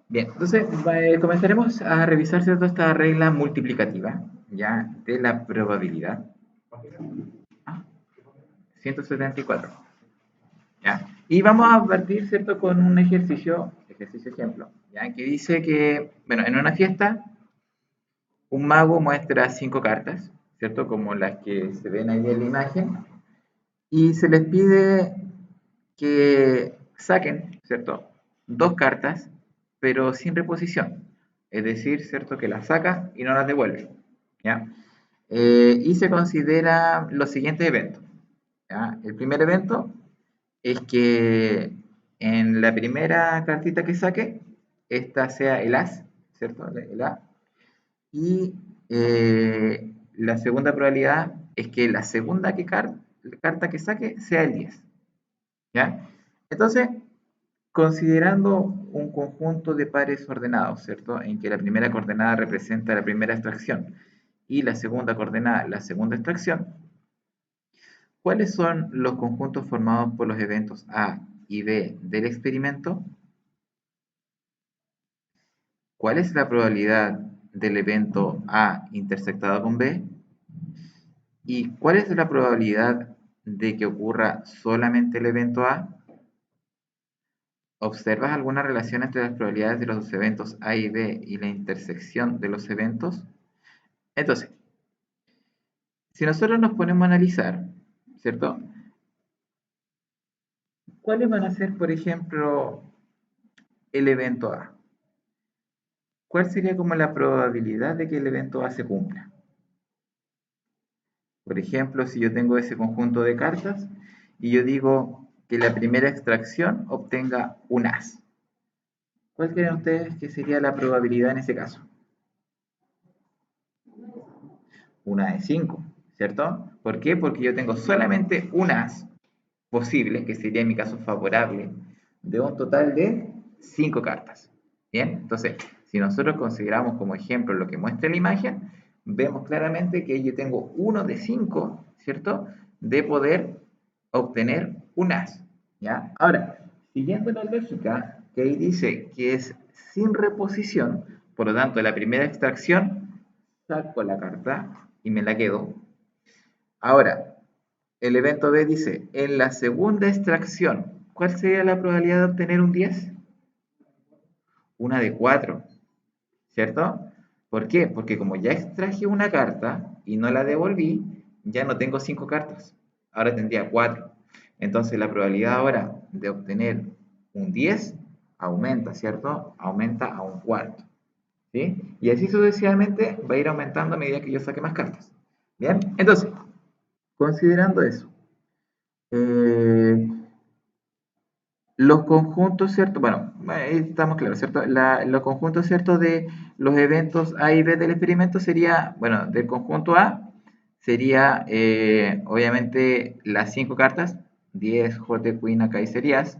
Bien, entonces comenzaremos a revisar, ¿cierto?, esta regla multiplicativa, ya, de la probabilidad. Ah, 174. ¿Ya? Y vamos a partir, ¿cierto?, con un ejercicio ejemplo, ¿ya? Que dice que, bueno, en una fiesta, un mago muestra 5 cartas, ¿cierto?, como las que se ven ahí en la imagen, y se les pide que saquen, ¿cierto?, 2 cartas, pero sin reposición. Es decir, ¿cierto?, que las saca y no las devuelve, ¿ya? Y se considera los siguientes eventos, ¿ya? El primer evento es que en la primera cartita que saque, esta sea el as, ¿cierto? El A. Y la segunda probabilidad es que la segunda carta que saque sea el 10, ¿ya? Entonces, considerando un conjunto de pares ordenados, ¿cierto? En que la primera coordenada representa la primera extracción y la segunda coordenada la segunda extracción, ¿cuáles son los conjuntos formados por los eventos A y B del experimento? ¿Cuál es la probabilidad del evento A intersectado con B? ¿Y cuál es la probabilidad de que ocurra solamente el evento A? ¿Observas alguna relación entre las probabilidades de los eventos A y B y la intersección de los eventos? Entonces, si nosotros nos ponemos a analizar, ¿cierto? ¿Cuáles van a ser, por ejemplo, el evento A? ¿Cuál sería como la probabilidad de que el evento A se cumpla? Por ejemplo, si yo tengo ese conjunto de cartas y yo digo que la primera extracción obtenga un as, ¿cuál creen ustedes que sería la probabilidad en ese caso? Una de 5, ¿cierto? ¿Por qué? Porque yo tengo solamente un as posible, que sería en mi caso favorable, de un total de 5 cartas. Bien, entonces, si nosotros consideramos como ejemplo lo que muestra la imagen, vemos claramente que yo tengo uno de 5, ¿cierto?, de poder obtener un as, ¿ya? Ahora, siguiendo la lógica que ahí dice que es sin reposición, por lo tanto, la primera extracción, saco la carta y me la quedo. Ahora, el evento B dice, en la segunda extracción, ¿cuál sería la probabilidad de obtener un 10? Una de 4, ¿cierto? ¿Por qué? Porque como ya extraje una carta y no la devolví, ya no tengo 5 cartas. Ahora tendría 4. Entonces la probabilidad ahora de obtener un 10 aumenta, ¿cierto? Aumenta a un cuarto, ¿sí? Y así sucesivamente va a ir aumentando a medida que yo saque más cartas. ¿Bien? Entonces, considerando eso, eh, los conjuntos, ¿cierto? Bueno, ahí estamos claros, ¿cierto? Los conjuntos, ¿cierto?, de los eventos A y B del experimento sería, bueno, del conjunto A sería, obviamente, las 5 cartas, 10, J, Queen, acá y serías,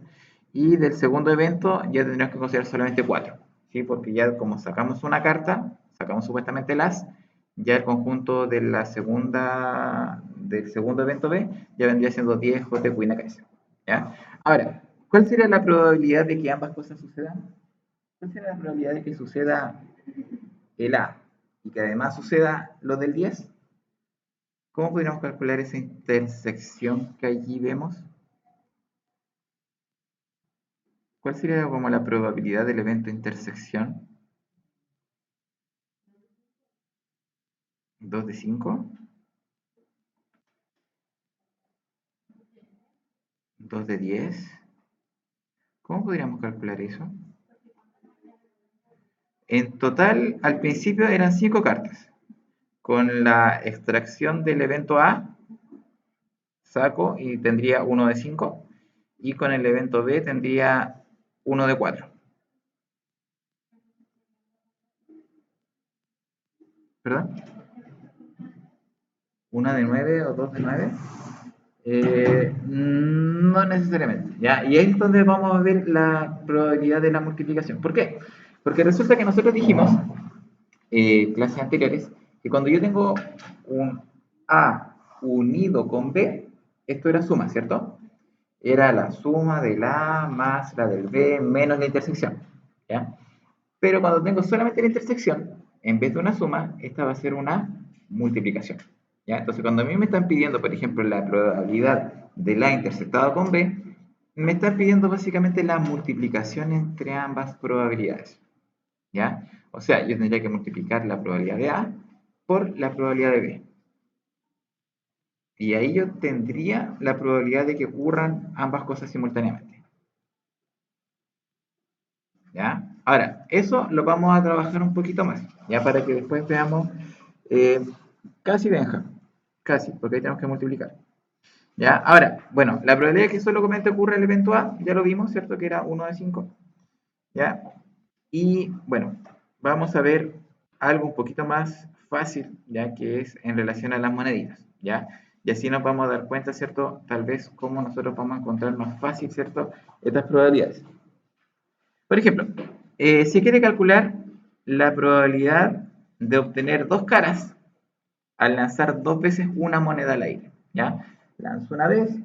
y del segundo evento ya tendríamos que considerar solamente 4, ¿sí? Porque ya como sacamos una carta, sacamos supuestamente las, ya el conjunto de la segunda, del segundo evento B ya vendría siendo 10, J, Queen, acá y ¿ya? Ahora, ¿cuál sería la probabilidad de que ambas cosas sucedan? ¿Cuál sería la probabilidad de que suceda el A y que además suceda lo del 10? ¿Cómo podríamos calcular esa intersección que allí vemos? ¿Cuál sería como la probabilidad del evento intersección? ¿2 de 5? ¿2 de 10? ¿Cómo podríamos calcular eso? En total, al principio eran 5 cartas. Con la extracción del evento A, saco y tendría 1 de 5. Y con el evento B tendría 1 de 4. ¿Perdón? ¿Una de 9 o 2 de 9? No necesariamente, ¿ya? Y ahí es donde vamos a ver la probabilidad de la multiplicación. ¿Por qué? Porque resulta que nosotros dijimos, clases anteriores, que cuando yo tengo un A unido con B, esto era suma, ¿cierto? Era la suma del A más la del B menos la intersección, ¿ya? Pero cuando tengo solamente la intersección, en vez de una suma, esta va a ser una multiplicación. ¿Ya? Entonces, cuando a mí me están pidiendo, por ejemplo, la probabilidad de A intersectado con B, me están pidiendo básicamente la multiplicación entre ambas probabilidades. ¿Ya? O sea, yo tendría que multiplicar la probabilidad de A por la probabilidad de B. Y ahí yo tendría la probabilidad de que ocurran ambas cosas simultáneamente. ¿Ya? Ahora, eso lo vamos a trabajar un poquito más, ya para que después veamos casi Benja, casi, porque ahí tenemos que multiplicar. ¿Ya? Ahora, bueno, la probabilidad de que solamente ocurra el evento A, ya lo vimos, ¿cierto? Que era 1 de 5. ¿Ya? Y bueno, vamos a ver algo un poquito más fácil, ya que es en relación a las moneditas, ¿ya? Y así nos vamos a dar cuenta, ¿cierto? Tal vez cómo nosotros vamos a encontrar más fácil, ¿cierto? Estas probabilidades. Por ejemplo, si quiere calcular la probabilidad de obtener dos caras al lanzar dos veces una moneda al aire, ¿ya? Lanzo una vez,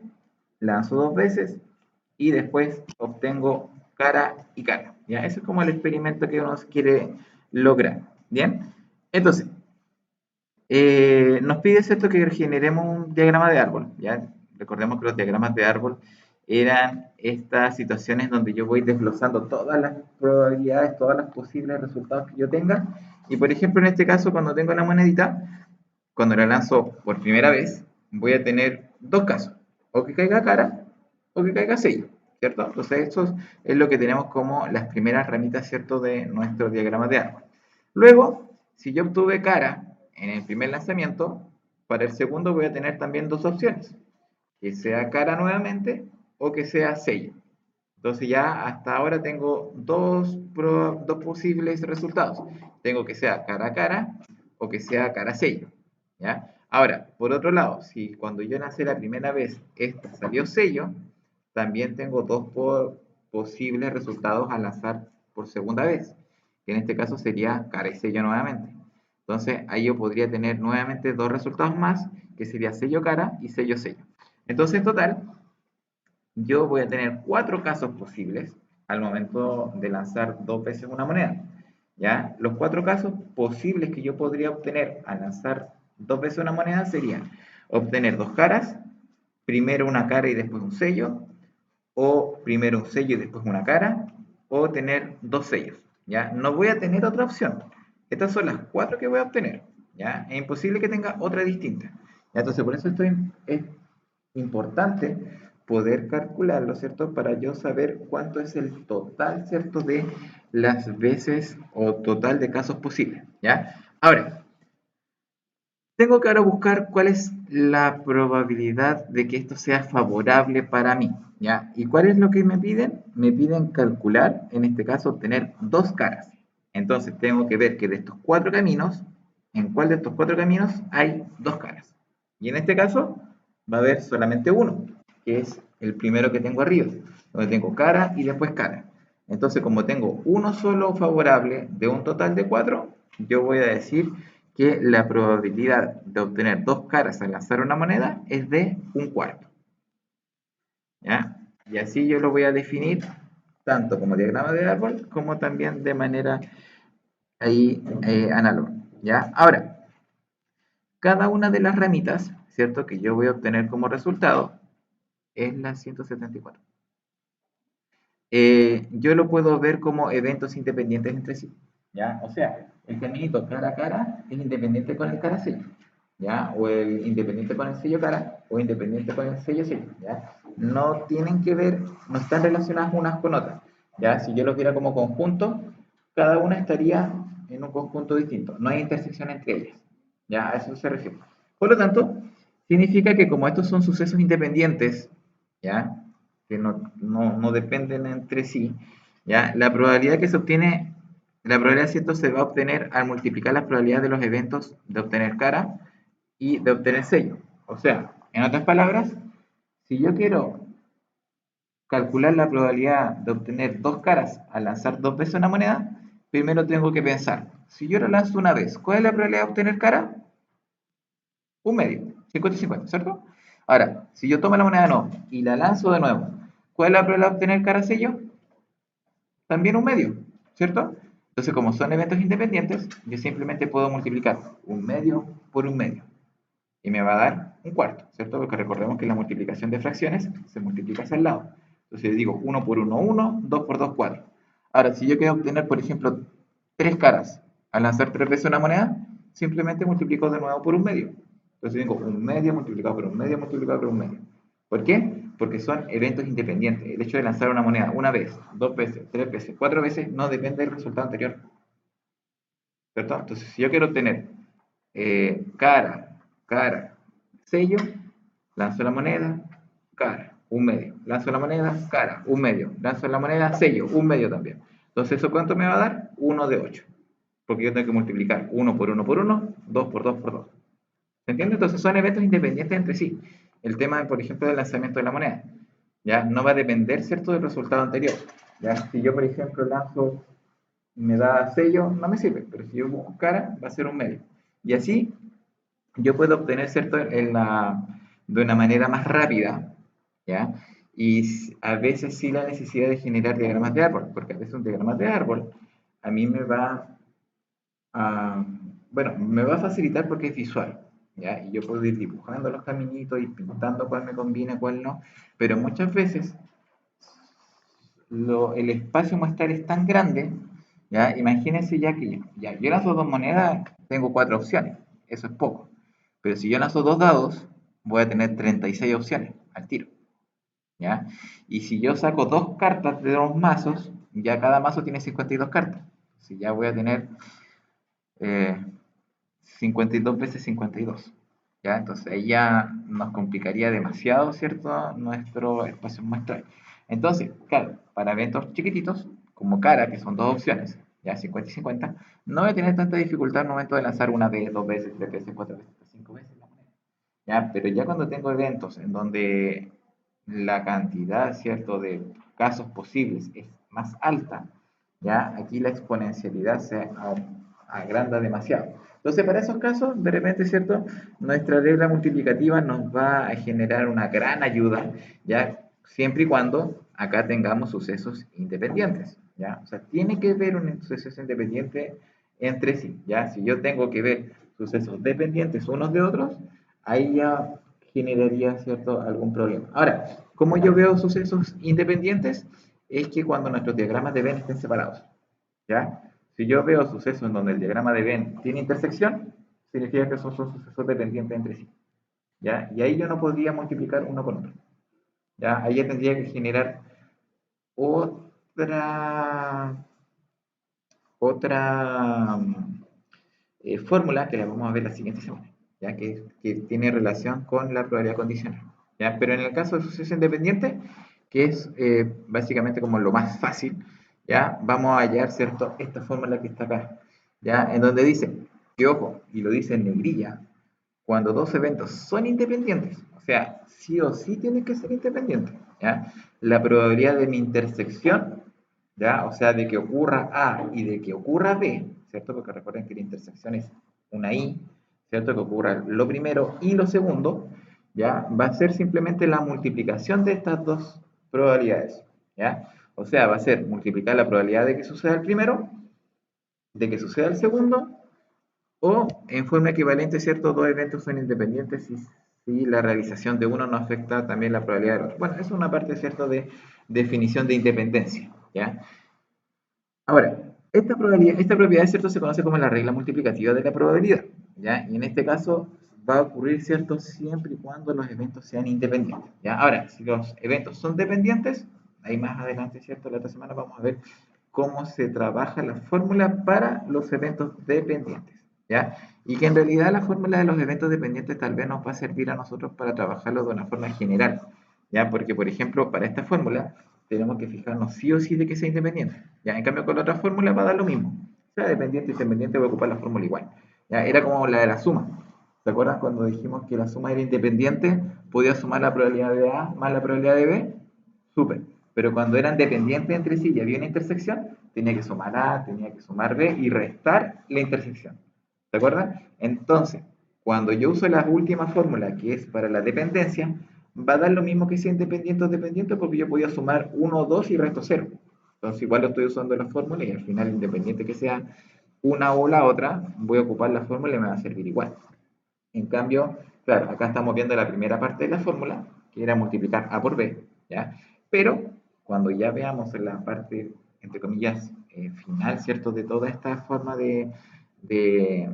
lanzo dos veces y después obtengo cara y cara, ¿ya? Ese es como el experimento que uno quiere lograr, ¿bien? Entonces, nos pide, ¿cierto?, que generemos un diagrama de árbol, ¿ya? Recordemos que los diagramas de árbol eran estas situaciones donde yo voy desglosando todas las probabilidades, todos los posibles resultados que yo tenga. Y por ejemplo, en este caso, cuando tengo la monedita, cuando la lanzo por primera vez, voy a tener dos casos, o que caiga cara o que caiga sello, ¿cierto? Entonces, eso es lo que tenemos como las primeras ramitas, ¿cierto?, de nuestro diagrama de árbol. Luego, si yo obtuve cara en el primer lanzamiento, para el segundo voy a tener también dos opciones, que sea cara nuevamente o que sea sello. Entonces ya hasta ahora tengo dos posibles resultados. Tengo que sea cara a cara o que sea cara a sello. ¿Ya? Ahora, por otro lado, si cuando yo nací la primera vez esta salió sello, también tengo dos posibles resultados al lanzar por segunda vez, que en este caso sería cara y sello nuevamente. Entonces ahí yo podría tener nuevamente dos resultados más, que sería sello cara y sello sello. Entonces en total, yo voy a tener cuatro casos posibles al momento de lanzar dos veces una moneda. ¿Ya? Los cuatro casos posibles que yo podría obtener al lanzar dos veces una moneda serían obtener dos caras, primero una cara y después un sello, o primero un sello y después una cara, o tener dos sellos. ¿Ya? No voy a tener otra opción. Estas son las cuatro que voy a obtener. ¿Ya? Es imposible que tenga otra distinta. ¿Ya? Entonces, por eso es importante poder calcularlo, ¿cierto? Para yo saber cuánto es el total, ¿cierto? De las veces o total de casos posibles, ¿ya? Ahora, tengo que ahora buscar cuál es la probabilidad de que esto sea favorable para mí, ¿ya? ¿Y cuál es lo que me piden? Me piden calcular, en este caso, obtener dos caras. Entonces, tengo que ver que de estos cuatro caminos, en cuál de estos cuatro caminos hay dos caras. Y en este caso, va a haber solamente uno, que es el primero que tengo arriba, donde tengo cara y después cara. Entonces, como tengo uno solo favorable de un total de cuatro, yo voy a decir que la probabilidad de obtener dos caras al lanzar una moneda es de un cuarto. ¿Ya? Y así yo lo voy a definir tanto como diagrama de árbol como también de manera ahí análoga. ¿Ya? Ahora, cada una de las ramitas, ¿cierto?, que yo voy a obtener como resultado es la 174. Yo lo puedo ver como eventos independientes entre sí, ¿ya? O sea, el caminito cara a cara es independiente con el cara sello, ¿ya? O el independiente con el sello cara, o independiente con el sello sello, ¿ya? No tienen que ver, no están relacionadas unas con otras, ¿ya? Si yo los viera como conjunto, cada una estaría en un conjunto distinto, no hay intersección entre ellas, ¿ya? A eso se refiere. Por lo tanto, significa que como estos son sucesos independientes, ¿ya?, que no dependen entre sí, ¿ya? La probabilidad que se obtiene, la probabilidad de esto se va a obtener al multiplicar las probabilidades de los eventos de obtener cara y de obtener sello. O sea, en otras palabras, si yo quiero calcular la probabilidad de obtener dos caras al lanzar dos veces una moneda, primero tengo que pensar, si yo la lanzo una vez, ¿cuál es la probabilidad de obtener cara? Un medio, 50 y 50, ¿cierto? Ahora, si yo tomo la moneda no y la lanzo de nuevo, ¿cuál es la probabilidad de obtener cara sello? También un medio, ¿cierto? Entonces, como son eventos independientes, yo simplemente puedo multiplicar un medio por un medio y me va a dar un cuarto, ¿cierto? Porque recordemos que la multiplicación de fracciones se multiplica hacia el lado. Entonces yo digo 1 por 1, 1, 2 por 2, 4. Ahora, si yo quiero obtener, por ejemplo, tres caras al lanzar tres veces una moneda, simplemente multiplico de nuevo por un medio. Entonces digo un medio multiplicado por un medio multiplicado por un medio. ¿Por qué? Porque son eventos independientes. El hecho de lanzar una moneda una vez, dos veces, tres veces, cuatro veces, no depende del resultado anterior. ¿Cierto? Entonces, si yo quiero obtener cara, cara, sello, lanzo la moneda, cara, un medio. Lanzo la moneda, cara, un medio. Lanzo la moneda, sello, un medio también. Entonces, ¿eso cuánto me va a dar? 1 de 8. Porque yo tengo que multiplicar 1 por 1 por 1, 2 por 2 por 2. ¿Se entiende? Entonces, son eventos independientes entre sí. El tema, por ejemplo, del lanzamiento de la moneda. ¿Ya? No va a depender, ¿cierto?, del resultado anterior. ¿Ya? Si yo, por ejemplo, lanzo me da sello, no me sirve, pero si yo busco cara, va a ser un medio. Y así yo puedo obtener, ¿cierto?, de una manera más rápida, ¿ya? Y a veces sí la necesidad de generar diagramas de árbol, porque a veces un diagrama de árbol a mí me va a, bueno, me va a facilitar porque es visual, ¿ya? Y yo puedo ir dibujando los caminitos y pintando cuál me conviene, cuál no, pero muchas veces el espacio muestral es tan grande, ¿ya? Imagínense ya que ya, yo lanzo dos monedas, tengo cuatro opciones, eso es poco. Pero si yo lanzo dos dados, voy a tener 36 opciones al tiro, ¿ya? Y si yo saco dos cartas de dos mazos, ya cada mazo tiene 52 cartas. Si ya voy a tener eh, 52 veces 52, ¿ya? Entonces ahí ya nos complicaría demasiado, ¿cierto?, nuestro espacio muestral. Entonces, claro, para eventos chiquititos, como cara, que son dos opciones, ya 50 y 50, no voy a tener tanta dificultad al momento de lanzar una vez, dos veces, tres veces, cuatro veces, cinco veces la moneda. ¿Ya? Pero ya cuando tengo eventos en donde la cantidad, ¿cierto?, de casos posibles es más alta, ¿ya? Aquí la exponencialidad se agranda demasiado. Entonces, para esos casos, de repente, ¿cierto?, nuestra regla multiplicativa nos va a generar una gran ayuda, ¿ya? Siempre y cuando acá tengamos sucesos independientes, ¿ya? O sea, tiene que ver un suceso independiente entre sí, ¿ya? Si yo tengo que ver sucesos dependientes unos de otros, ahí ya generaría, ¿cierto?, algún problema. Ahora, ¿cómo yo veo sucesos independientes? Es que cuando nuestros diagramas de Venn estén separados, ¿ya? Si yo veo sucesos en donde el diagrama de Venn tiene intersección, significa que esos son sucesos dependientes entre sí, ¿ya? Y ahí yo no podría multiplicar uno con otro, ¿ya? Ahí ya tendría que generar otra, otra fórmula que la vamos a ver la siguiente semana, ¿ya? Que tiene relación con la probabilidad condicional, ¿ya? Pero en el caso de suceso independiente, que es básicamente como lo más fácil, ¿ya? Vamos a hallar, ¿cierto?, esta fórmula que está acá, ¿ya? En donde dice que, ojo, y lo dice en negrilla, cuando dos eventos son independientes, o sea, sí o sí tienen que ser independientes, ¿ya? La probabilidad de mi intersección, ¿ya? O sea, de que ocurra A y de que ocurra B, ¿cierto? Porque recuerden que la intersección es una I, ¿cierto? Que ocurra lo primero y lo segundo, ¿ya? Va a ser simplemente la multiplicación de estas dos probabilidades, ¿ya? O sea, va a ser multiplicar la probabilidad de que suceda el primero, de que suceda el segundo, o en forma equivalente, ¿cierto? Dos eventos son independientes si la realización de uno no afecta también la probabilidad del otro. Bueno, es una parte, ¿cierto?, de definición de independencia, ¿ya? Ahora, esta propiedad, ¿cierto?, se conoce como la regla multiplicativa de la probabilidad, ¿ya? Y en este caso va a ocurrir, ¿cierto?, siempre y cuando los eventos sean independientes, ¿ya? Ahora, si los eventos son dependientes, ahí más adelante, ¿cierto?, la otra semana vamos a ver cómo se trabaja la fórmula para los eventos dependientes, ¿ya? Y que en realidad la fórmula de los eventos dependientes tal vez nos va a servir a nosotros para trabajarlo de una forma general, ¿ya? Porque, por ejemplo, para esta fórmula tenemos que fijarnos sí o sí de que sea independiente, ¿ya? En cambio, con la otra fórmula va a dar lo mismo. Sea dependiente y independiente, voy a ocupar la fórmula igual, ¿ya? Era como la de la suma. ¿Se acuerdan cuando dijimos que la suma era independiente? Podía sumar la probabilidad de A más la probabilidad de B. Súper. Pero cuando eran dependientes entre sí y había una intersección, tenía que sumar A, tenía que sumar B y restar la intersección. ¿Se acuerdan? Entonces, cuando yo uso la última fórmula, que es para la dependencia, va a dar lo mismo que sea independiente o dependiente porque yo podía sumar 1 o 2 y resto 0. Entonces igual lo estoy usando la fórmula y al final, independiente que sea una o la otra, voy a ocupar la fórmula y me va a servir igual. En cambio, claro, acá estamos viendo la primera parte de la fórmula, que era multiplicar A por B, ¿ya? Pero cuando ya veamos la parte, entre comillas, final, ¿cierto? De toda esta forma de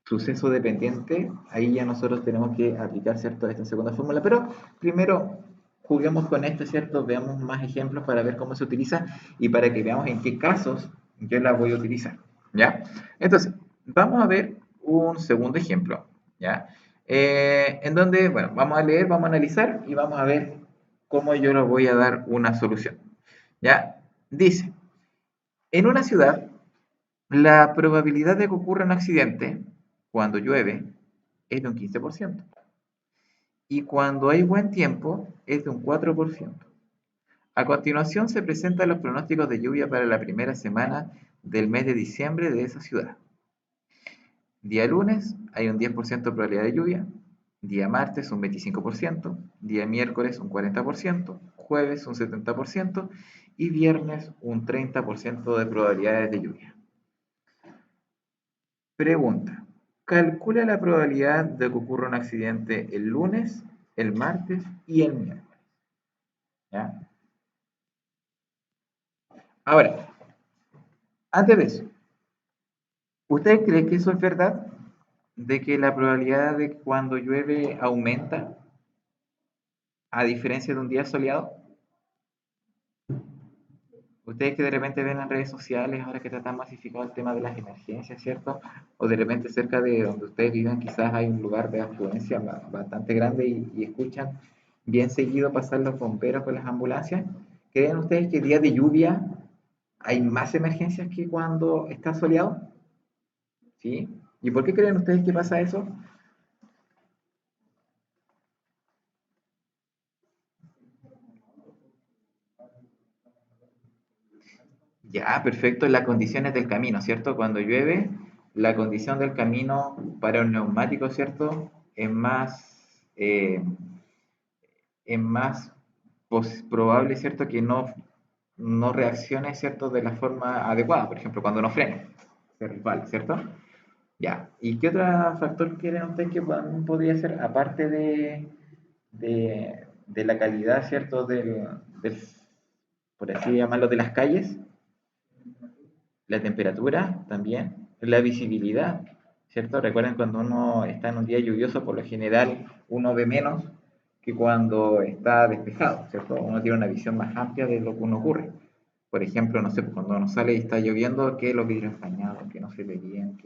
suceso dependiente, ahí ya nosotros tenemos que aplicar, ¿cierto? Esta segunda fórmula. Pero primero juguemos con esto, ¿cierto? Veamos más ejemplos para ver cómo se utiliza y para que veamos en qué casos yo la voy a utilizar, ¿ya? Entonces, vamos a ver un segundo ejemplo, ¿ya? En donde, bueno, vamos a leer, vamos a analizar y vamos a ver cómo yo le voy a dar una solución, ¿ya? Dice, en una ciudad, la probabilidad de que ocurra un accidente cuando llueve es de un 15% y cuando hay buen tiempo es de un 4%. A continuación se presentan los pronósticos de lluvia para la primera semana del mes de diciembre de esa ciudad. Día lunes hay un 10% de probabilidad de lluvia, día martes un 25%, día miércoles un 40%, jueves un 70% y viernes un 30% de probabilidades de lluvia. Pregunta, calcula la probabilidad de que ocurra un accidente el lunes, el martes y el miércoles. ¿Ya? Ahora, antes de eso, ¿usted cree que eso es verdad? ¿De que la probabilidad de cuando llueve aumenta a diferencia de un día soleado? Ustedes que de repente ven en redes sociales, ahora que está tan masificado el tema de las emergencias, ¿cierto? O de repente cerca de donde ustedes viven quizás hay un lugar de afluencia bastante grande y escuchan bien seguido pasar los bomberos con las ambulancias. ¿Creen ustedes que días de lluvia hay más emergencias que cuando está soleado? ¿Sí? ¿Y por qué creen ustedes que pasa eso? Ya, perfecto. Las condiciones del camino, ¿cierto? Cuando llueve, la condición del camino para un neumático, ¿cierto? Es más probable, ¿cierto? Que no reaccione, ¿cierto? De la forma adecuada. Por ejemplo, cuando no frena, se resbala, ¿cierto? Ya. ¿Y qué otro factor creen ustedes que podría ser, aparte de la calidad, ¿cierto? Por así llamarlo, de las calles? La temperatura también, la visibilidad, ¿cierto? Recuerden cuando uno está en un día lluvioso, por lo general uno ve menos que cuando está despejado, ¿cierto? Uno tiene una visión más amplia de lo que uno ocurre. Por ejemplo, no sé, pues, cuando uno sale y está lloviendo, que los vidrios empañados, que no se ve bien,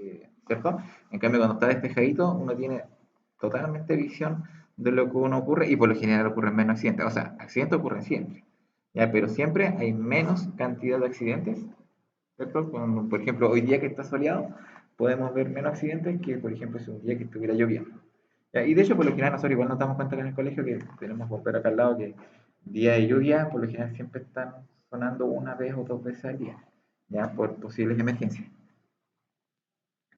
¿cierto? En cambio, cuando está despejadito, uno tiene totalmente visión de lo que uno ocurre y por lo general ocurren menos accidentes. O sea, accidentes ocurren siempre, ¿ya? Pero siempre hay menos cantidad de accidentes, ¿cierto? Por ejemplo, hoy día que está soleado, podemos ver menos accidentes que, por ejemplo, si un día que estuviera lloviendo. ¿Ya? Y de hecho, por lo general, nosotros igual nos damos cuenta en el colegio que tenemos bomberos acá al lado que día de lluvia, por lo general, siempre están sonando una vez o dos veces al día, ya por posibles emergencias,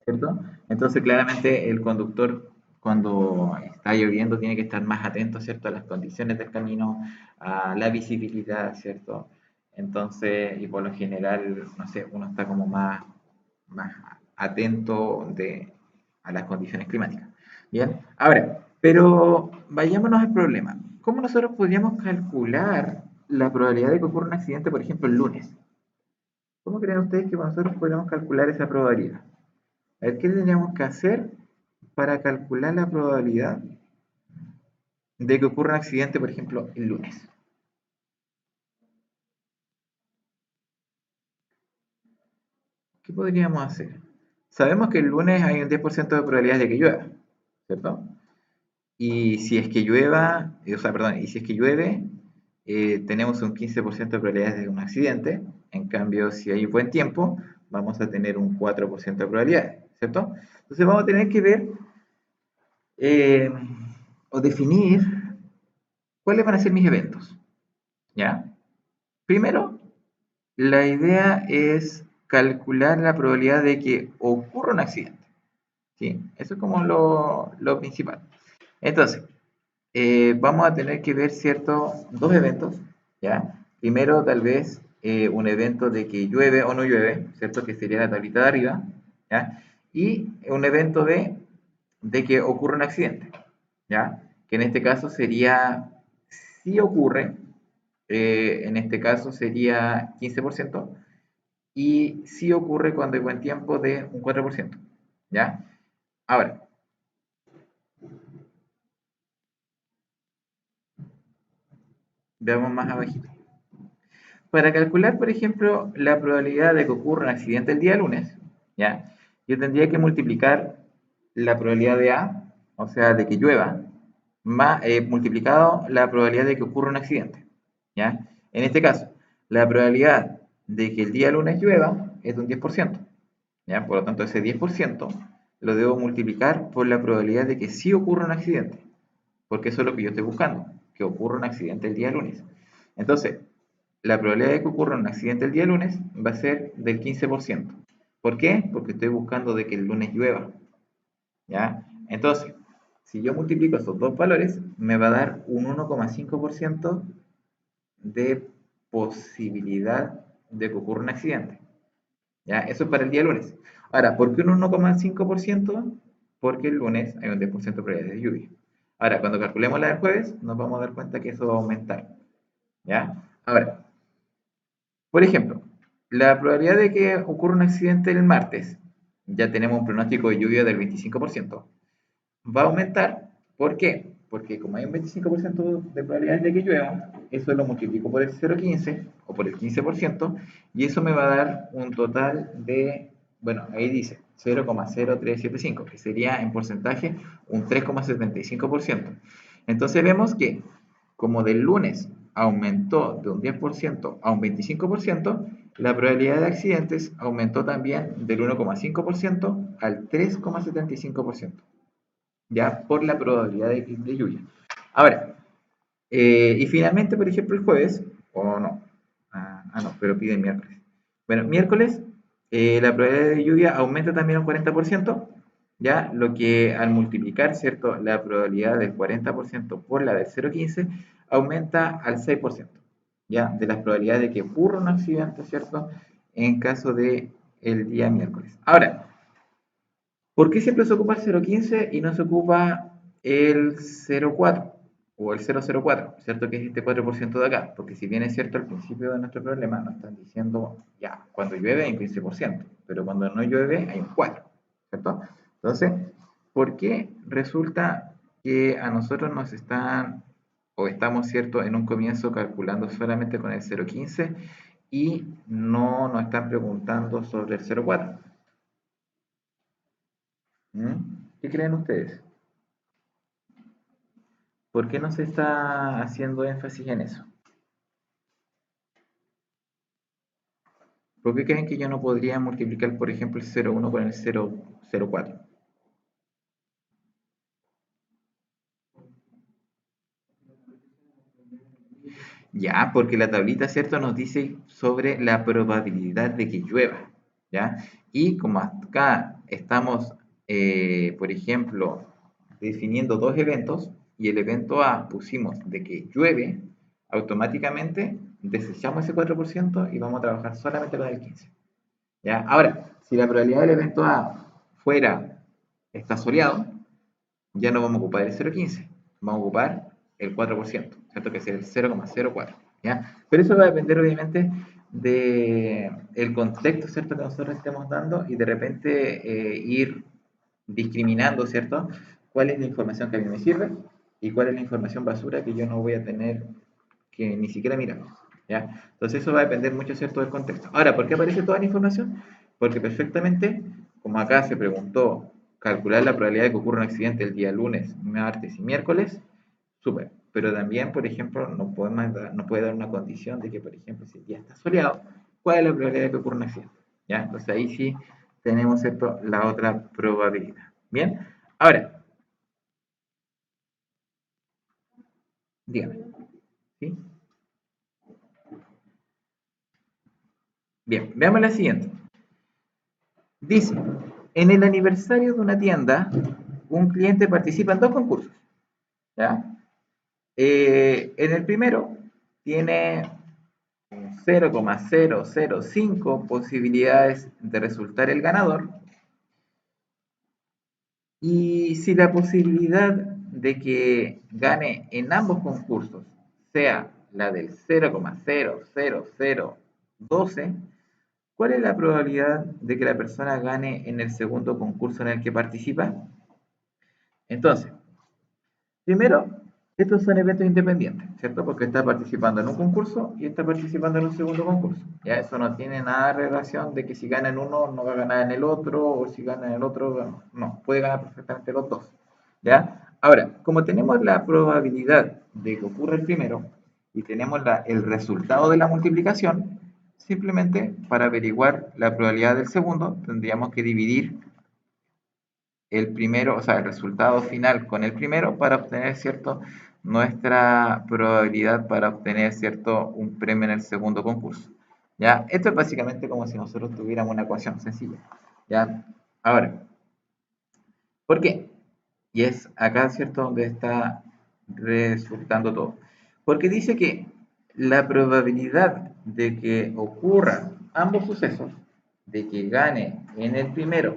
¿cierto? Entonces, claramente, el conductor, cuando está lloviendo, tiene que estar más atento, ¿cierto?, a las condiciones del camino, a la visibilidad, ¿cierto? Entonces, y por lo general, no sé, uno está como más atento a las condiciones climáticas. Bien, ahora, pero vayámonos al problema. ¿Cómo nosotros podríamos calcular la probabilidad de que ocurra un accidente, por ejemplo, el lunes? ¿Cómo creen ustedes que nosotros podríamos calcular esa probabilidad? A ver, ¿qué tendríamos que hacer para calcular la probabilidad de que ocurra un accidente, por ejemplo, el lunes? ¿Qué podríamos hacer? Sabemos que el lunes hay un 10% de probabilidades de que llueva, ¿cierto? Y si es que llueva, o sea, perdón, y si es que llueve, tenemos un 15% de probabilidades de un accidente. En cambio, si hay buen tiempo, vamos a tener un 4% de probabilidades, ¿cierto? Entonces vamos a tener que ver eh, o definir cuáles van a ser mis eventos, ¿ya? Primero, la idea es calcular la probabilidad de que ocurra un accidente, ¿sí? Eso es como lo principal. Entonces, vamos a tener que ver, ¿cierto? Dos eventos, ¿ya? Primero, tal vez, un evento de que llueve o no llueve, ¿cierto? Que sería la tablita de arriba, ¿ya? Y un evento de que ocurre un accidente, ¿ya? Que en este caso sería, si ocurre, en este caso sería 15%, y si ocurre cuando hay buen tiempo de un 4%, ¿ya? Ahora, veamos más abajito. Para calcular, por ejemplo, la probabilidad de que ocurra un accidente el día lunes, ¿ya? Yo tendría que multiplicar la probabilidad de A, o sea, de que llueva, más, multiplicado la probabilidad de que ocurra un accidente, ¿ya? En este caso, la probabilidad de que el día lunes llueva es de un 10%, ¿ya? Por lo tanto, ese 10% lo debo multiplicar por la probabilidad de que sí ocurra un accidente, porque eso es lo que yo estoy buscando, que ocurra un accidente el día lunes. Entonces, la probabilidad de que ocurra un accidente el día lunes va a ser del 15%. ¿Por qué? Porque estoy buscando de que el lunes llueva, ¿ya? Entonces, si yo multiplico estos dos valores, me va a dar un 1,5% de posibilidad de que ocurra un accidente, ¿ya? Eso es para el día lunes. Ahora, ¿por qué un 1,5%? Porque el lunes hay un 10% de probabilidad de lluvia. Ahora, cuando calculemos la del jueves, nos vamos a dar cuenta que eso va a aumentar, ¿ya? Ahora, por ejemplo, la probabilidad de que ocurra un accidente el martes, ya tenemos un pronóstico de lluvia del 25%, va a aumentar. ¿Por qué? Porque como hay un 25% de probabilidades de que llueva, eso lo multiplico por el 0,15 o por el 15% y eso me va a dar un total de, bueno, ahí dice 0,0375, que sería en porcentaje un 3,75%. Entonces vemos que como del lunes aumentó de un 10% a un 25%, la probabilidad de accidentes aumentó también del 1,5% al 3,75%, ya por la probabilidad de lluvia. Ahora, y finalmente, por ejemplo, el jueves, o no, no, pero pide el miércoles. Bueno, miércoles, la probabilidad de lluvia aumenta también un 40%, ya lo que al multiplicar, ¿cierto? La probabilidad del 40% por la del 0,15 aumenta al 6%, ya, de las probabilidades de que ocurra un accidente, ¿cierto? En caso de el día miércoles. Ahora, ¿por qué siempre se ocupa el 0,15 y no se ocupa el 0,4 o el 0,04? ¿Cierto? Que es este 4% de acá. Porque si bien es cierto al principio de nuestro problema, nos están diciendo, ya, cuando llueve hay un 15%, pero cuando no llueve hay un 4%, ¿cierto? Entonces, ¿por qué resulta que a nosotros nos están, o estamos, ¿cierto?, en un comienzo calculando solamente con el 0,15 y no nos están preguntando sobre el 0,4? ¿Qué creen ustedes? ¿Por qué no se está haciendo énfasis en eso? ¿Por qué creen que yo no podría multiplicar, por ejemplo, el 0,1 con el 0,04? Ya, porque la tablita, ¿cierto?, nos dice sobre la probabilidad de que llueva, ¿ya? Y como acá estamos, por ejemplo, definiendo dos eventos, y el evento A pusimos de que llueve, automáticamente desechamos ese 4% y vamos a trabajar solamente con el 15%. ¿Ya? Ahora, si la probabilidad del evento A fuera está soleado, ya no vamos a ocupar el 0,15, vamos a ocupar el 4%, ¿cierto? Que es el 0,04, ¿ya? Pero eso va a depender obviamente del contexto, ¿cierto?, que nosotros estemos dando y de repente ir discriminando, ¿cierto?, cuál es la información que a mí me sirve y cuál es la información basura que yo no voy a tener que ni siquiera mirar, ¿ya? Entonces eso va a depender mucho, ¿cierto?, del contexto. Ahora, ¿por qué aparece toda la información? Porque perfectamente, como acá se preguntó, calcular la probabilidad de que ocurra un accidente el día lunes, martes y miércoles, súper. Pero también, por ejemplo, no puede dar una condición de que, por ejemplo, si el día está soleado, ¿cuál es la probabilidad de que ocurra un accidente? ¿Ya? Entonces ahí sí tenemos, ¿cierto?, la otra probabilidad. Bien, ahora, dígame, ¿sí? Bien, veamos la siguiente. Dice, en el aniversario de una tienda, un cliente participa en dos concursos, ¿ya? En el primero tiene 0,005 posibilidades de resultar el ganador. Y si la posibilidad de que gane en ambos concursos sea la del 0,00012, ¿cuál es la probabilidad de que la persona gane en el segundo concurso en el que participa? Entonces, primero, estos son eventos independientes, ¿cierto? Porque está participando en un concurso y está participando en un segundo concurso. Ya eso no tiene nada de relación de que si gana en uno no va a ganar en el otro, o si gana en el otro, no, puede ganar perfectamente los dos. ¿Ya? Ahora, como tenemos la probabilidad de que ocurra el primero y tenemos el resultado de la multiplicación, simplemente para averiguar la probabilidad del segundo tendríamos que dividir el primero, o sea, el resultado final con el primero para obtener, ¿cierto?, nuestra probabilidad para obtener, ¿cierto?, un premio en el segundo concurso. ¿Ya? Esto es básicamente como si nosotros tuviéramos una ecuación sencilla. ¿Ya? Ahora, ¿por qué? Y es acá, ¿cierto?, donde está resultando todo. Porque dice que la probabilidad de que ocurran ambos sucesos, de que gane en el primero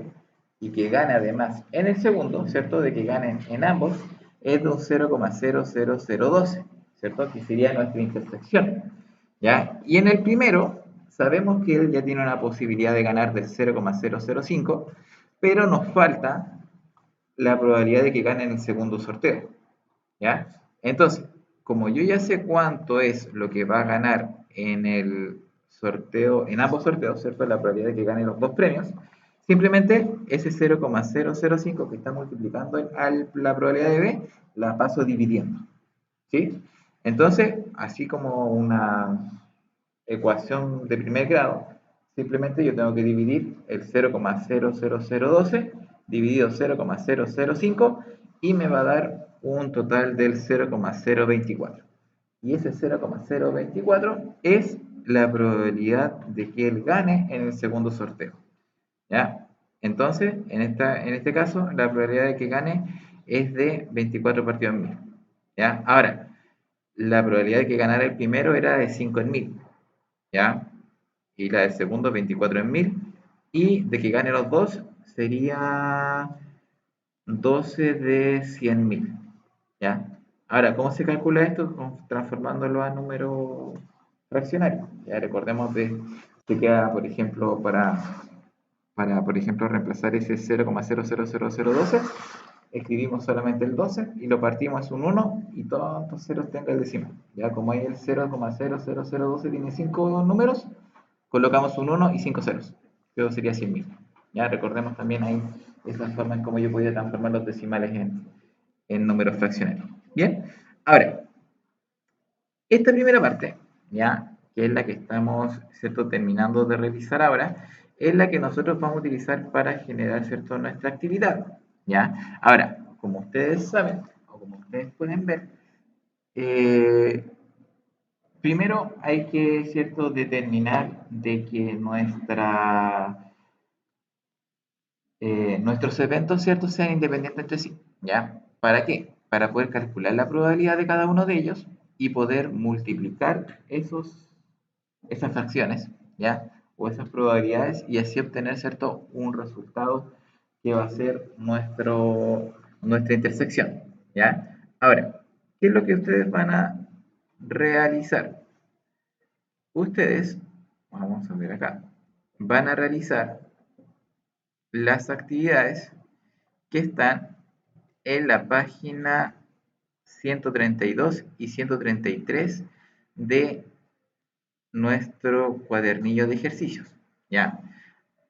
y que gane además en el segundo, ¿cierto?, de que ganen en ambos, es de un 0,00012, ¿cierto?, que sería nuestra intersección. ¿Ya? Y en el primero, sabemos que él ya tiene una posibilidad de ganar del 0,005, pero nos falta la probabilidad de que gane en el segundo sorteo. ¿Ya? Entonces, como yo ya sé cuánto es lo que va a ganar en el sorteo, en ambos sorteos, ¿cierto? La probabilidad de que gane los dos premios, simplemente ese 0,005 que está multiplicando la probabilidad de B, la paso dividiendo. ¿Sí? Entonces, así como una ecuación de primer grado, simplemente yo tengo que dividir el 0,00012 dividido 0,005 y me va a dar un total del 0,024. Y ese 0,024 es la probabilidad de que él gane en el segundo sorteo. ¿Ya? Entonces, en este caso, la probabilidad de que gane es de 24 partidos en 1000. ¿Ya? Ahora, la probabilidad de que ganara el primero era de 5 en 1000. ¿Ya? Y la del segundo 24 en 1000. Y de que gane los dos sería 12 de 100.000. ¿Ya? Ahora, ¿cómo se calcula esto? Transformándolo a número fraccionario. Ya recordemos que queda, por ejemplo, por ejemplo, reemplazar ese 0,00012, escribimos solamente el 12 y lo partimos un 1 y todos los ceros tengan el decimal. Ya como ahí el 0,00012 tiene 5 números, colocamos un 1 y 5 ceros. Eso sería 100.000. Ya recordemos también ahí esas formas en cómo yo podía transformar los decimales en números fraccionarios. Bien, ahora, esta primera parte, ya, que es la que estamos, ¿cierto?, terminando de revisar ahora, es la que nosotros vamos a utilizar para generar, ¿cierto?, nuestra actividad, ¿ya? Ahora, como ustedes saben, o como ustedes pueden ver, primero hay que, ¿cierto?, determinar de que nuestros eventos, ¿cierto?, sean independientes entre sí, ¿ya? ¿Para qué? Para poder calcular la probabilidad de cada uno de ellos y poder multiplicar esas fracciones, ¿ya? O esas probabilidades y así obtener, ¿cierto?, un resultado que va a ser nuestra intersección, ¿ya? Ahora, ¿qué es lo que ustedes van a realizar? Ustedes, vamos a ver acá, van a realizar las actividades que están en la página 132 y 133 de nuestro cuadernillo de ejercicios, ¿ya?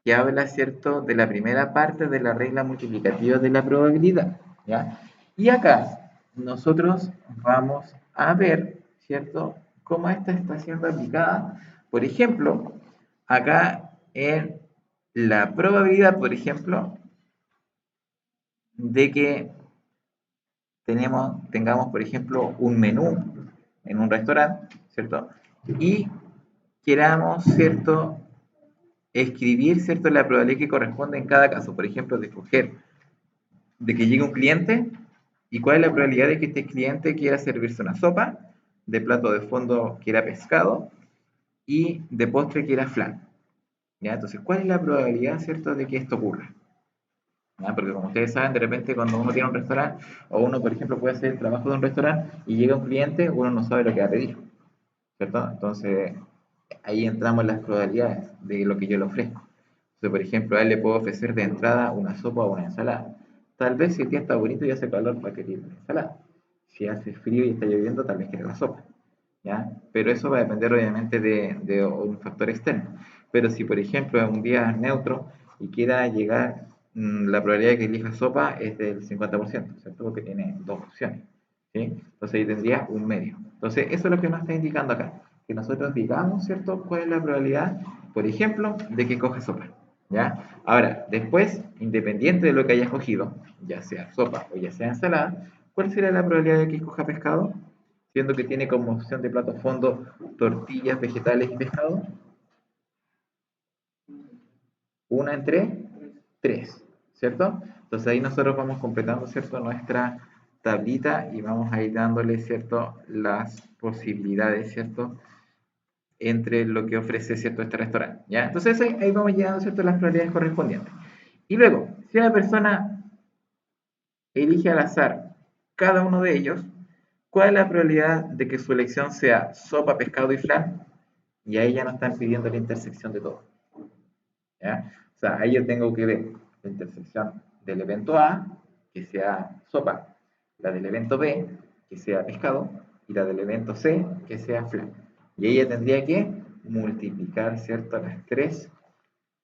Que habla, ¿cierto?, de la primera parte de la regla multiplicativa de la probabilidad, ¿ya? Y acá nosotros vamos a ver, ¿cierto?, cómo esta está siendo aplicada. Por ejemplo, acá en la probabilidad, por ejemplo, de que tengamos, por ejemplo, un menú en un restaurante, ¿cierto? Y queramos, ¿cierto?, escribir, ¿cierto?, la probabilidad que corresponde en cada caso. Por ejemplo, de escoger de que llegue un cliente y cuál es la probabilidad de que este cliente quiera servirse una sopa, de plato de fondo quiera pescado y de postre que era flan. ¿Ya? Entonces, ¿cuál es la probabilidad, cierto, de que esto ocurra? ¿Ya? Porque como ustedes saben, de repente cuando uno tiene un restaurante, o uno, por ejemplo, puede hacer el trabajo de un restaurante y llega un cliente, uno no sabe lo que va a pedir, ¿cierto? Entonces, ahí entramos en las probabilidades de lo que yo le ofrezco. Entonces, por ejemplo, a él le puedo ofrecer de entrada una sopa o una ensalada. Tal vez si el día está bonito y hace calor, va a querer una ensalada. Si hace frío y está lloviendo, tal vez quiere la sopa. ¿Ya? Pero eso va a depender obviamente de un factor externo. Pero si, por ejemplo, es un día neutro y quiera llegar, la probabilidad de que elija sopa es del 50%, ¿cierto? Porque tiene dos opciones. ¿Sí? Entonces ahí tendría un medio. Entonces eso es lo que nos está indicando acá. Que nosotros digamos, ¿cierto? ¿Cuál es la probabilidad, por ejemplo, de que coja sopa? ¿Ya? Ahora, después, independiente de lo que haya escogido, ya sea sopa o ya sea ensalada, ¿cuál sería la probabilidad de que escoja pescado? Siendo que tiene como opción de plato fondo tortillas, vegetales y pescado. Una entre tres, ¿cierto? Entonces ahí nosotros vamos completando, ¿cierto? Nuestra tablita y vamos a ir dándole, ¿cierto? Las posibilidades, ¿cierto? Entre lo que ofrece, ¿cierto? Este restaurante, ¿ya? Entonces ahí vamos llegando, ¿cierto? Las probabilidades correspondientes. Y luego, si una persona elige al azar cada uno de ellos, ¿cuál es la probabilidad de que su elección sea sopa, pescado y flan? Y ahí ya nos están pidiendo la intersección de todo. ¿Ya? O sea, ahí yo tengo que ver la intersección del evento A, que sea sopa, la del evento B, que sea pescado, y la del evento C, que sea flan. Y ahí ya tendría que multiplicar, ¿cierto?, las tres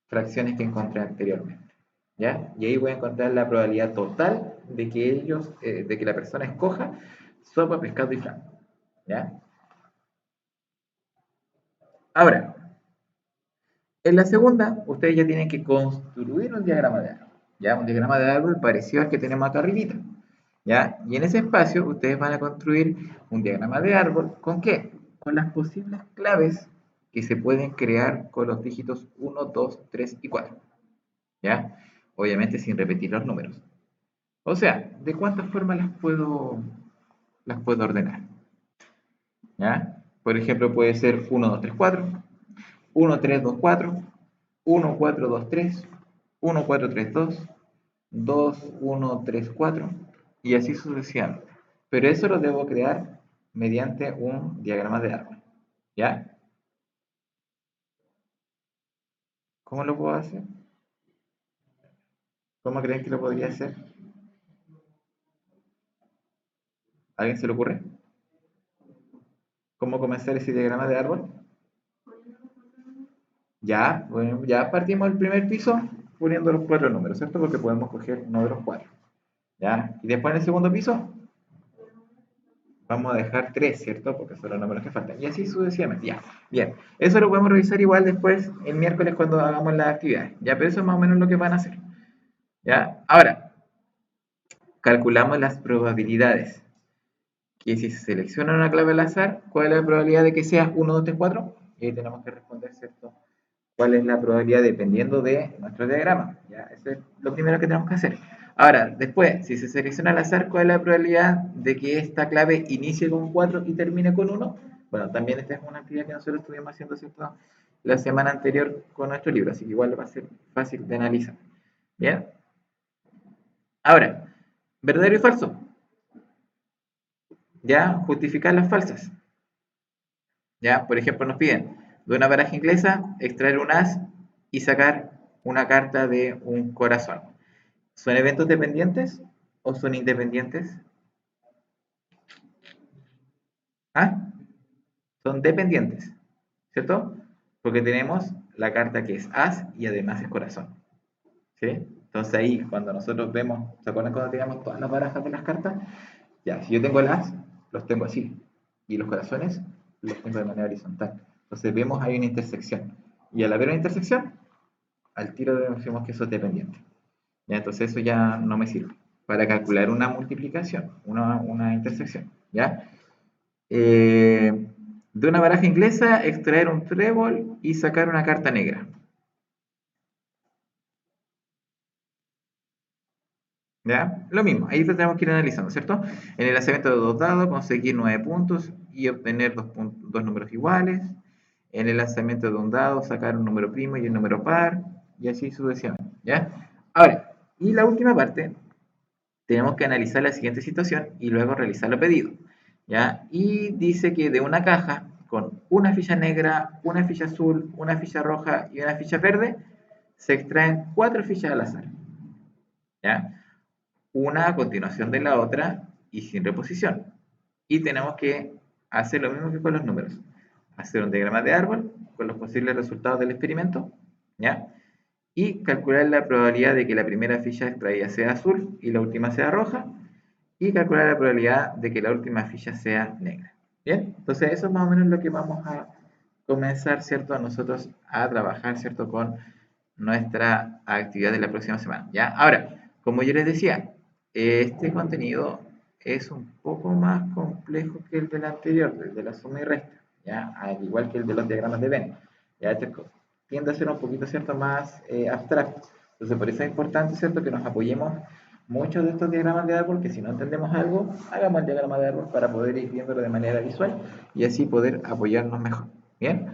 fracciones que encontré anteriormente. ¿Ya? Y ahí voy a encontrar la probabilidad total de que de que la persona escoja sopa, pescado y flan. ¿Ya? Ahora, en la segunda, ustedes ya tienen que construir un diagrama de árbol, ¿ya? Un diagrama de árbol parecido al que tenemos acá arribita, ¿ya? Y en ese espacio ustedes van a construir un diagrama de árbol, ¿con qué? Con las posibles claves que se pueden crear con los dígitos 1, 2, 3 y 4, ¿ya? Obviamente sin repetir los números. O sea, ¿de cuántas formas las puedo ordenar? ¿Ya? Por ejemplo, puede ser 1, 2, 3, 4, 1, 3, 2, 4, 1, 4, 2, 3, 1, 4, 3, 2, 2, 1, 3, 4 y así sucesivamente. Pero eso lo debo crear mediante un diagrama de árbol. ¿Ya? ¿Cómo lo puedo hacer? ¿Cómo creen que lo podría hacer? ¿A alguien se le ocurre? ¿Cómo comenzar ese diagrama de árbol? Ya, bueno, ya partimos el primer piso poniendo los cuatro números, ¿cierto? Porque podemos coger uno de los cuatro. ¿Ya? Y después en el segundo piso vamos a dejar tres, ¿cierto? Porque son los números que faltan. Y así sucesivamente. Ya, bien. Eso lo podemos revisar igual después el miércoles cuando hagamos las actividades. Ya, pero eso es más o menos lo que van a hacer. ¿Ya? Ahora, calculamos las probabilidades. Que si se selecciona una clave al azar, ¿cuál es la probabilidad de que sea 1, 2, 3, 4? Y ahí tenemos que responder, ¿cierto? ¿Cuál es la probabilidad dependiendo de nuestro diagrama? ¿Ya? Eso es lo primero que tenemos que hacer. Ahora, después, si se selecciona al azar, ¿cuál es la probabilidad de que esta clave inicie con 4 y termine con 1? Bueno, también esta es una actividad que nosotros estuvimos haciendo, ¿cierto?, la semana anterior con nuestro libro, así que igual va a ser fácil de analizar. ¿Bien? Ahora, verdadero y falso. ¿Ya? Justificar las falsas. ¿Ya? Por ejemplo, nos piden de una baraja inglesa extraer un as y sacar una carta de un corazón. ¿Son eventos dependientes o son independientes? ¿Ah? Son dependientes, ¿cierto? Porque tenemos la carta que es as y además es corazón, ¿sí? Entonces ahí, cuando nosotros vemos, ¿se acuerdan cuando teníamos todas las barajas de las cartas? Ya, si yo tengo el as, los tengo así. Y los corazones los tengo de manera horizontal. Entonces vemos hay una intersección. Y al haber una intersección, al tiro decimos que eso es dependiente. ¿Ya? Entonces eso ya no me sirve para calcular una multiplicación, una intersección. ¿Ya? De una baraja inglesa, extraer un trébol y sacar una carta negra. ¿Ya? Lo mismo, ahí lo tenemos que ir analizando, ¿cierto? En el lanzamiento de dos dados, conseguir 9 puntos y obtener dos números iguales. en el lanzamiento de un dado sacar un número primo y un número par, y así sucesivamente, ¿ya? Ahora, y la última parte, tenemos que analizar la siguiente situación y luego realizar los pedidos, ¿ya? Y dice que de una caja con una ficha negra, una ficha azul, una ficha roja y una ficha verde, se extraen 4 fichas al azar, ¿ya? Una a continuación de la otra y sin reposición. Y tenemos que hacer lo mismo que con los números. Hacer un diagrama de árbol con los posibles resultados del experimento, ¿ya? Y calcular la probabilidad de que la primera ficha extraída sea azul y la última sea roja, y calcular la probabilidad de que la última ficha sea negra. Bien, entonces eso es más o menos lo que vamos a comenzar, ¿cierto? Nosotros a trabajar, ¿cierto? Con nuestra actividad de la próxima semana, ¿ya? Ahora, como yo les decía, este contenido es un poco más complejo que el del anterior, el de la suma y resta, ¿ya? Al igual que el de los diagramas de Venn, ¿ya? Este tiende a ser un poquito, ¿cierto? Más abstracto. Entonces, por eso es importante, ¿cierto? Que nos apoyemos muchos de estos diagramas de árbol, que si no entendemos algo, hagamos el diagrama de árbol para poder ir viéndolo de manera visual y así poder apoyarnos mejor. ¿Bien?